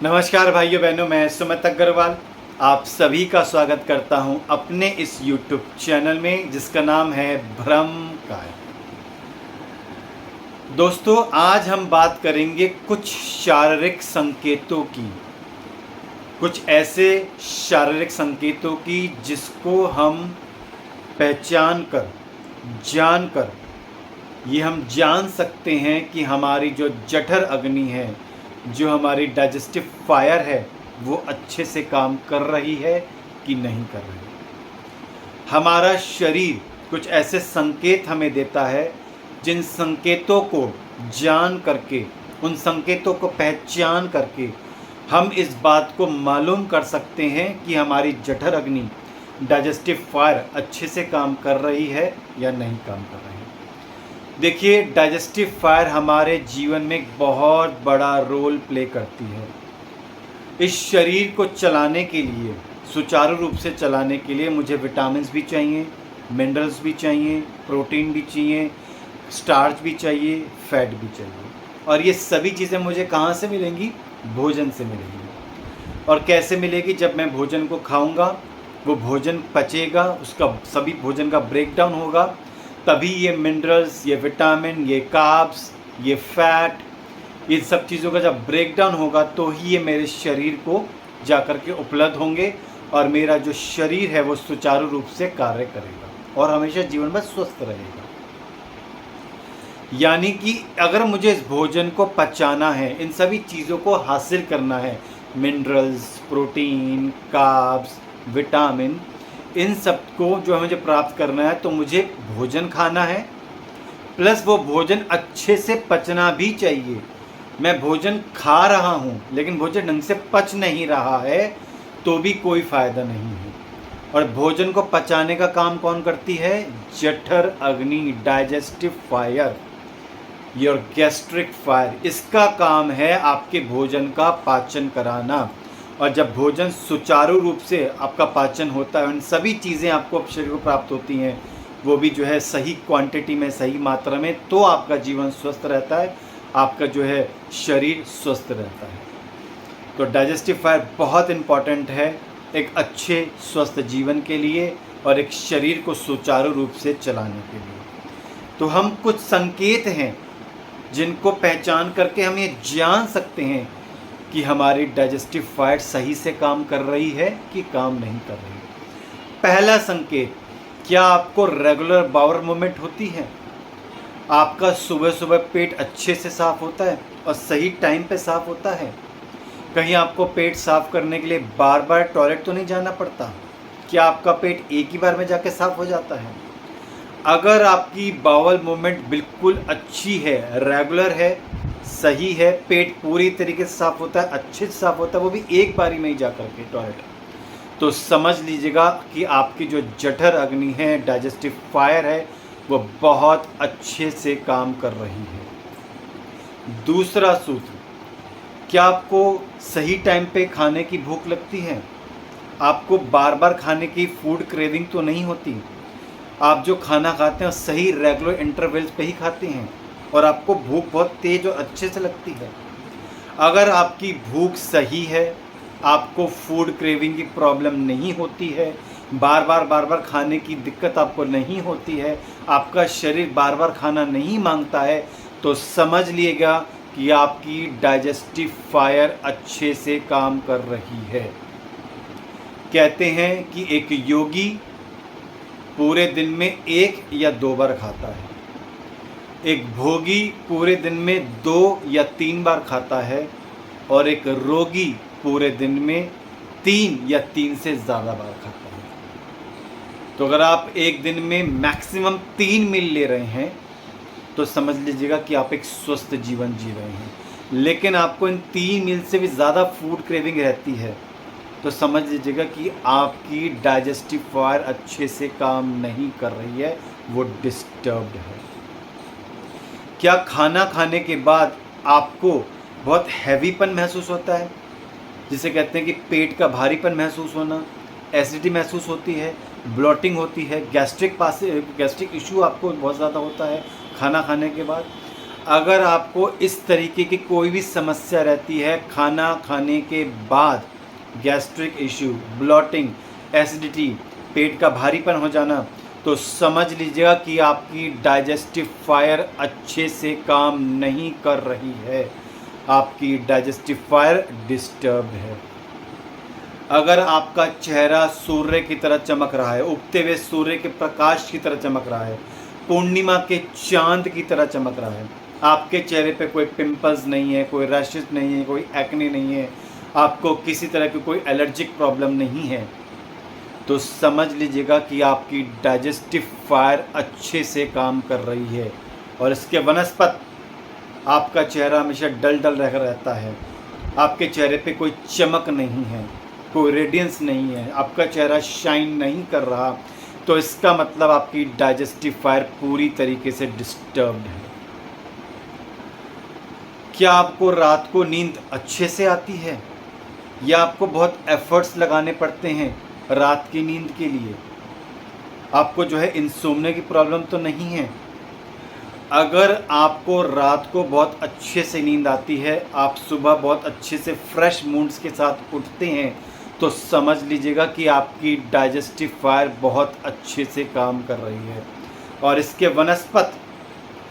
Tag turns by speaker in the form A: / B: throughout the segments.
A: नमस्कार भाइयों बहनों, मैं सुमित अग्रवाल आप सभी का स्वागत करता हूं अपने इस YouTube चैनल में जिसका नाम है भ्रम काय। दोस्तों, आज हम बात करेंगे कुछ शारीरिक संकेतों की, कुछ ऐसे शारीरिक संकेतों की जिसको हम पहचान कर, जान कर ये हम जान सकते हैं कि हमारी जो जठर अग्नि है, जो हमारी डाइजेस्टिव फायर है, वो अच्छे से काम कर रही है कि नहीं कर रही। हमारा शरीर कुछ ऐसे संकेत हमें देता है जिन संकेतों को जान करके, उन संकेतों को पहचान करके हम इस बात को मालूम कर सकते हैं कि हमारी जठर अग्नि, डाइजेस्टिव फायर अच्छे से काम कर रही है या नहीं काम कर रही है। देखिए, डाइजेस्टिव फायर हमारे जीवन में एक बहुत बड़ा रोल प्ले करती है। इस शरीर को चलाने के लिए, सुचारू रूप से चलाने के लिए मुझे विटामिन्स भी चाहिए, मिनरल्स भी चाहिए, प्रोटीन भी चाहिए, स्टार्च भी चाहिए, फैट भी चाहिए। और ये सभी चीज़ें मुझे कहाँ से मिलेंगी? भोजन से मिलेंगी। और कैसे मिलेगी? जब मैं भोजन को खाऊंगा, वो भोजन पचेगा, उसका सभी भोजन का ब्रेकडाउन होगा, तभी ये मिनरल्स, ये विटामिन, ये कार्ब्स, ये फैट, इन सब चीज़ों का जब ब्रेकडाउन होगा तो ही ये मेरे शरीर को जा कर के उपलब्ध होंगे और मेरा जो शरीर है वो सुचारू रूप से कार्य करेगा और हमेशा जीवन में स्वस्थ रहेगा। यानी कि अगर मुझे इस भोजन को पचाना है, इन सभी चीज़ों को हासिल करना है, मिनरल्स, प्रोटीन, कार्ब्स, विटामिन, इन सब को जो मुझे प्राप्त करना है तो मुझे भोजन खाना है, प्लस वो भोजन अच्छे से पचना भी चाहिए। मैं भोजन खा रहा हूँ लेकिन भोजन ढंग से पच नहीं रहा है तो भी कोई फ़ायदा नहीं है। और भोजन को पचाने का काम कौन करती है? जठर अग्नि, digestive fire, your gastric fire. इसका काम है आपके भोजन का पाचन कराना। और जब भोजन सुचारू रूप से आपका पाचन होता है, उन सभी चीज़ें आपको शरीर को प्राप्त होती हैं, वो भी जो है सही क्वांटिटी में, सही मात्रा में, तो आपका जीवन स्वस्थ रहता है, आपका जो है शरीर स्वस्थ रहता है। तो डाइजेस्टिव फायर बहुत इम्पॉर्टेंट है एक अच्छे स्वस्थ जीवन के लिए और एक शरीर को सुचारू रूप से चलाने के लिए। तो हम कुछ संकेत हैं जिनको पहचान करके हम ये जान सकते हैं कि हमारी डाइजेस्टिव फायर सही से काम कर रही है कि काम नहीं कर रही। पहला संकेत, क्या आपको रेगुलर बाउल मूवमेंट होती है? आपका सुबह सुबह पेट अच्छे से साफ़ होता है और सही टाइम पे साफ़ होता है? कहीं आपको पेट साफ़ करने के लिए बार बार टॉयलेट तो नहीं जाना पड़ता? क्या आपका पेट एक ही बार में जाके साफ़ हो जाता है? अगर आपकी बाउल मूवमेंट बिल्कुल अच्छी है, रेगुलर है, सही है, पेट पूरी तरीके से साफ़ होता है, अच्छे से साफ़ होता है, वो भी एक बारी में ही जा कर के टॉयलेट, तो समझ लीजिएगा कि आपकी जो जठर अग्नि है, डाइजेस्टिव फायर है, वो बहुत अच्छे से काम कर रही है। दूसरा सूत्र, क्या आपको सही टाइम पे खाने की भूख लगती है? आपको बार बार खाने की फूड क्रेविंग तो नहीं होती? आप जो खाना खाते हैं सही रेगुलर इंटरवल्स पे ही खाते हैं और आपको भूख बहुत तेज और अच्छे से लगती है? अगर आपकी भूख सही है, आपको फूड क्रेविंग की प्रॉब्लम नहीं होती है, बार बार खाने की दिक्कत आपको नहीं होती है, आपका शरीर बार बार खाना नहीं मांगता है, तो समझ लीजिएगा कि आपकी डाइजेस्टिव फायर अच्छे से काम कर रही है। कहते हैं कि एक योगी पूरे दिन में 1 या 2 बार खाता है, एक भोगी पूरे दिन में 2 या 3 बार खाता है और एक रोगी पूरे दिन में 3 या 3 से ज़्यादा बार खाता है। तो अगर आप एक दिन में मैक्सिमम 3 मील ले रहे हैं तो समझ लीजिएगा कि आप एक स्वस्थ जीवन जी रहे हैं। लेकिन आपको इन 3 मील से भी ज़्यादा फूड क्रेविंग रहती है तो समझ लीजिएगा कि आपकी डाइजेस्टिव फायर अच्छे से काम नहीं कर रही है, वो डिस्टर्ब्ड है। क्या खाना खाने के बाद आपको बहुत हैवीपन महसूस होता है, जिसे कहते हैं कि पेट का भारीपन महसूस होना, एसिडिटी महसूस होती है, ब्लोटिंग होती है, गैस्ट्रिक इशू आपको बहुत ज़्यादा होता है खाना खाने के बाद? अगर आपको इस तरीके की कोई भी समस्या रहती है, खाना खाने के बाद गैस्ट्रिक इश्यू, ब्लॉटिंग, एसिडिटी, पेट का भारीपन हो जाना, तो समझ लीजिएगा कि आपकी डाइजेस्टिव फायर अच्छे से काम नहीं कर रही है, आपकी डाइजेस्टिव फायर डिस्टर्ब्ड है। अगर आपका चेहरा सूर्य की तरह चमक रहा है, उगते हुए सूर्य के प्रकाश की तरह चमक रहा है, पूर्णिमा के चांद की तरह चमक रहा है, आपके चेहरे पे कोई पिंपल्स नहीं है, कोई रैशेस नहीं है, कोई एक्ने नहीं है, आपको किसी तरह की कोई एलर्जिक प्रॉब्लम नहीं है, तो समझ लीजिएगा कि आपकी डाइजेस्टिव फायर अच्छे से काम कर रही है। और इसके वनस्पत आपका चेहरा हमेशा डल डल रहता है, आपके चेहरे पे कोई चमक नहीं है, कोई रेडियंस नहीं है, आपका चेहरा शाइन नहीं कर रहा, तो इसका मतलब आपकी डाइजेस्टिव फायर पूरी तरीके से डिस्टर्ब्ड है। क्या आपको रात को नींद अच्छे से आती है, या आपको बहुत एफर्ट्स लगाने पड़ते हैं रात की नींद के लिए? आपको जो है इंसोम्निया की प्रॉब्लम तो नहीं है? अगर आपको रात को बहुत अच्छे से नींद आती है, आप सुबह बहुत अच्छे से फ्रेश मूड्स के साथ उठते हैं, तो समझ लीजिएगा कि आपकी डाइजेस्टिव फायर बहुत अच्छे से काम कर रही है। और इसके वनस्पत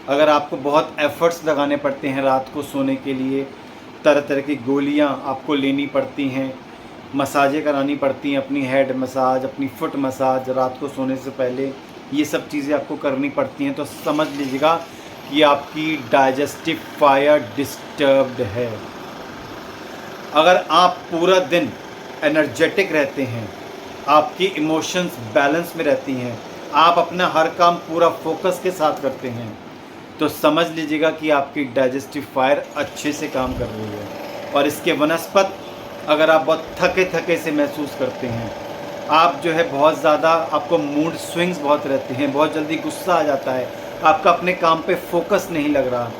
A: अगर आपको बहुत एफर्ट्स लगाने पड़ते हैं रात को सोने के लिए, तरह तरह की गोलियां आपको लेनी पड़ती हैं, मसाजें करानी पड़ती हैं, अपनी हेड मसाज, अपनी फुट मसाज रात को सोने से पहले, ये सब चीज़ें आपको करनी पड़ती हैं, तो समझ लीजिएगा कि आपकी डाइजेस्टिव फायर डिस्टर्ब्ड है। अगर आप पूरा दिन एनर्जेटिक रहते हैं, आपकी इमोशंस बैलेंस में रहती हैं, आप अपना हर काम पूरा फोकस के साथ करते हैं, तो समझ लीजिएगा कि आपकी डाइजेस्टिव फायर अच्छे से काम कर रही है। और इसके वनस्पत अगर आप बहुत थके थके से महसूस करते हैं, आप जो है बहुत ज़्यादा, आपको मूड स्विंग्स बहुत रहते हैं, बहुत जल्दी गुस्सा आ जाता है, आपका अपने काम पे फोकस नहीं लग रहा,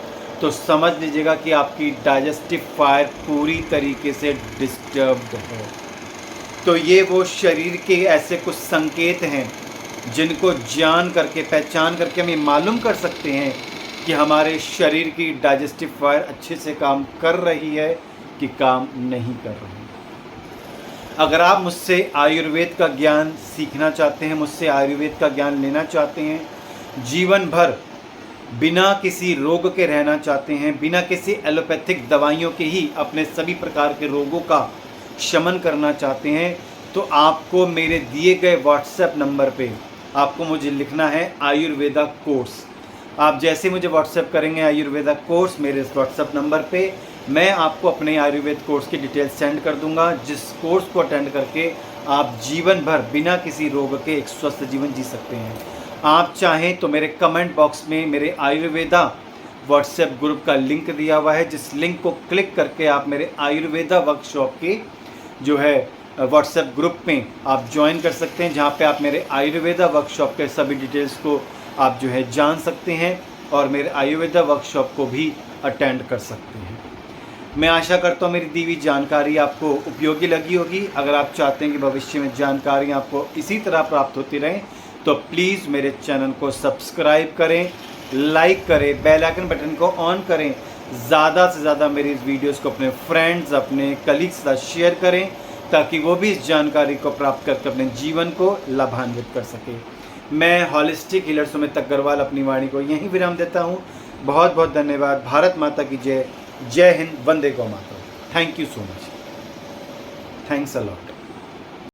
A: तो समझ लीजिएगा कि आपकी डाइजेस्टिव फायर पूरी तरीके से डिस्टर्ब्ड है। तो ये वो शरीर के ऐसे कुछ संकेत हैं जिनको जान करके, पहचान करके हम ये मालूम कर सकते हैं कि हमारे शरीर की डाइजेस्टिव फायर अच्छे से काम कर रही है कि काम नहीं कर रही। अगर आप मुझसे आयुर्वेद का ज्ञान सीखना चाहते हैं, मुझसे आयुर्वेद का ज्ञान लेना चाहते हैं, जीवन भर बिना किसी रोग के रहना चाहते हैं, बिना किसी एलोपैथिक दवाइयों के ही अपने सभी प्रकार के रोगों का शमन करना चाहते हैं, तो आपको मेरे दिए गए व्हाट्सएप नंबर पे आपको मुझे लिखना है आयुर्वेदा कोर्स। आप जैसे मुझे व्हाट्सएप करेंगे आयुर्वेदा कोर्स मेरे इस व्हाट्सएप नंबर पे, मैं आपको अपने आयुर्वेद कोर्स की डिटेल सेंड कर दूंगा, जिस कोर्स को अटेंड करके आप जीवन भर बिना किसी रोग के एक स्वस्थ जीवन जी सकते हैं। आप चाहें तो मेरे कमेंट बॉक्स में मेरे आयुर्वेदा व्हाट्सएप ग्रुप का लिंक दिया हुआ है, जिस लिंक को क्लिक करके आप मेरे आयुर्वेदा वर्कशॉप के जो है व्हाट्सएप ग्रुप में आप ज्वाइन कर सकते हैं, जहां पे आप मेरे आयुर्वेदा वर्कशॉप के सभी डिटेल्स को आप जो है जान सकते हैं और मेरे आयुर्वेदा वर्कशॉप को भी अटेंड कर सकते हैं। मैं आशा करता हूँ मेरी दी हुई जानकारी आपको उपयोगी लगी होगी। अगर आप चाहते हैं कि भविष्य में जानकारी आपको इसी तरह प्राप्त होती रहें, तो प्लीज़ मेरे चैनल को सब्सक्राइब करें, लाइक करें, बेल आइकन बटन को ऑन करें, ज़्यादा से ज़्यादा मेरी इस वीडियोस को अपने फ्रेंड्स, अपने कलीग्स के साथ शेयर करें, ताकि वो भी इस जानकारी को प्राप्त करके अपने जीवन को लाभान्वित कर सके। मैं हॉलिस्टिक हीलर सुमित अग्रवाल अपनी वाणी को यहीं विराम देता हूँ। बहुत बहुत धन्यवाद। भारत माता की जय। जय हिंद। वंदे गौ माता। Thank you so much. Thanks a lot.